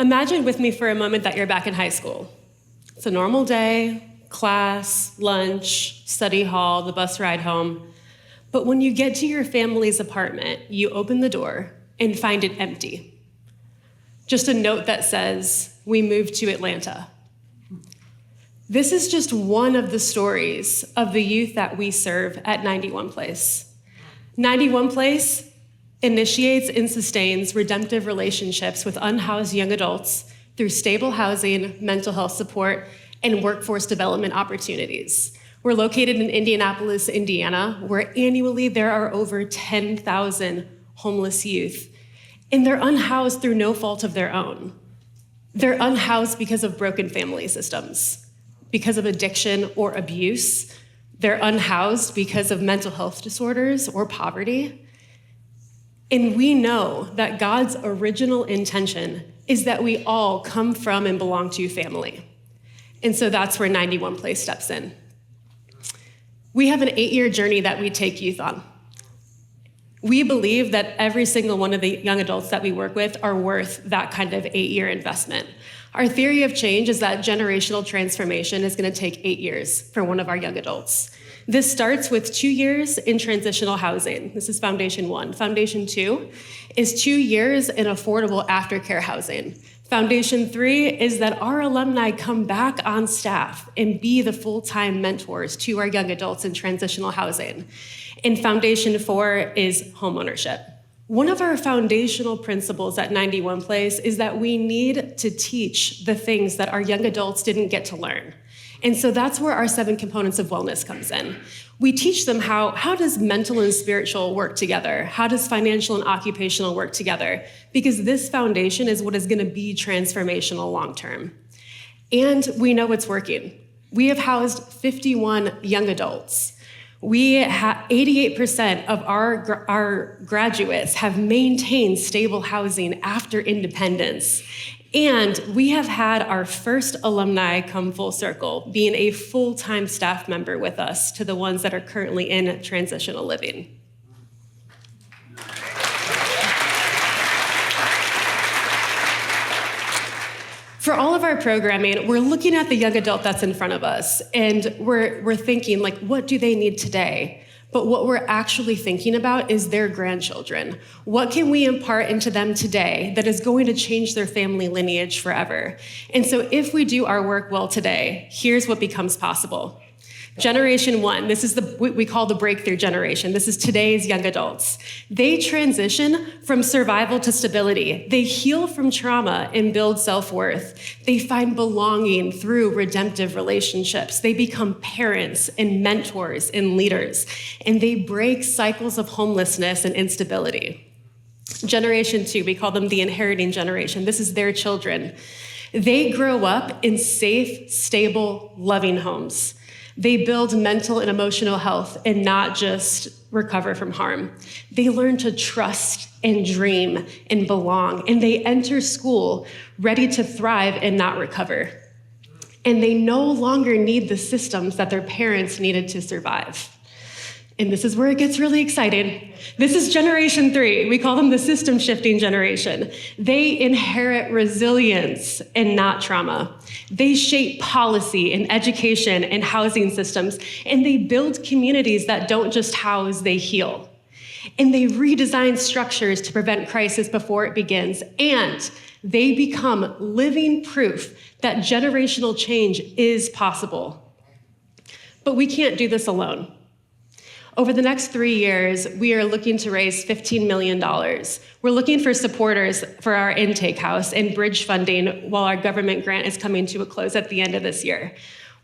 Imagine with me for a moment that you're back in high school. It's a normal day, class, lunch, study hall, the bus ride home. But when you get to your family's apartment, you open the door and find it empty. Just a note that says, "We moved to Atlanta." This is just one of the stories of the youth that we serve at 91 Place. 91 Place initiates and sustains redemptive relationships with unhoused young adults through stable housing, mental health support, and workforce development opportunities. We're located in Indianapolis, Indiana, where annually there are over 10,000 homeless youth, and they're unhoused through no fault of their own. They're unhoused because of broken family systems, because of addiction or abuse. They're unhoused because of mental health disorders or poverty. And we know that God's original intention is that we all come from and belong to family. And so that's where 91 Place steps in. We have an 8-year journey that we take youth on. We believe that every single one of the young adults that we work with are worth that kind of 8-year investment. Our theory of change is that generational transformation is going to take 8 years for one of our young adults. This starts with 2 years in transitional housing. This is Foundation 1. Foundation 2 is 2 years in affordable aftercare housing. Foundation 3 is that our alumni come back on staff and be the full-time mentors to our young adults in transitional housing. And Foundation 4 is homeownership. One of our foundational principles at 91 Place is that we need to teach the things that our young adults didn't get to learn. And so that's where our 7 components of wellness comes in. We teach them how does mental and spiritual work together? How does financial and occupational work together? Because this foundation is what is going to be transformational long-term. And we know it's working. We have housed 51 young adults. 88% of our graduates have maintained stable housing after independence. And we have had our first alumni come full circle, being a full-time staff member with us to the ones that are currently in transitional living. For all of our programming, we're looking at the young adult that's in front of us, and we're thinking, like, what do they need today? But what we're actually thinking about is their grandchildren. What can we impart into them today that is going to change their family lineage forever? And so if we do our work well today, here's what becomes possible. Generation 1, this is what we call the breakthrough generation. This is today's young adults. They transition from survival to stability. They heal from trauma and build self-worth. They find belonging through redemptive relationships. They become parents and mentors and leaders, and they break cycles of homelessness and instability. Generation 2, we call them the inheriting generation. This is their children. They grow up in safe, stable, loving homes. They build mental and emotional health and not just recover from harm. They learn to trust and dream and belong, and they enter school ready to thrive and not recover. And they no longer need the systems that their parents needed to survive. And this is where it gets really exciting. This is Generation 3. We call them the system shifting generation. They inherit resilience and not trauma. They shape policy and education and housing systems, and they build communities that don't just house, they heal. And they redesign structures to prevent crisis before it begins, and they become living proof that generational change is possible. But we can't do this alone. Over the next 3 years, we are looking to raise $15 million. We're looking for supporters for our intake house and bridge funding while our government grant is coming to a close at the end of this year.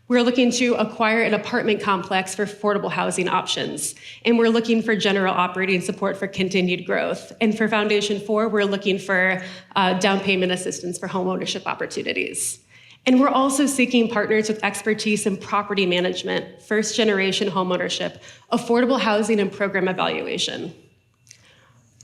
We're looking to acquire an apartment complex for affordable housing options. And we're looking for general operating support for continued growth. And for Foundation 4, we're looking for down payment assistance for homeownership opportunities. And we're also seeking partners with expertise in property management, first-generation homeownership, affordable housing, and program evaluation.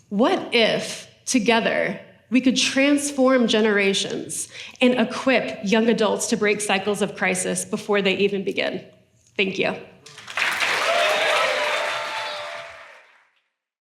What if, together, we could transform generations and equip young adults to break cycles of crisis before they even begin? Thank you.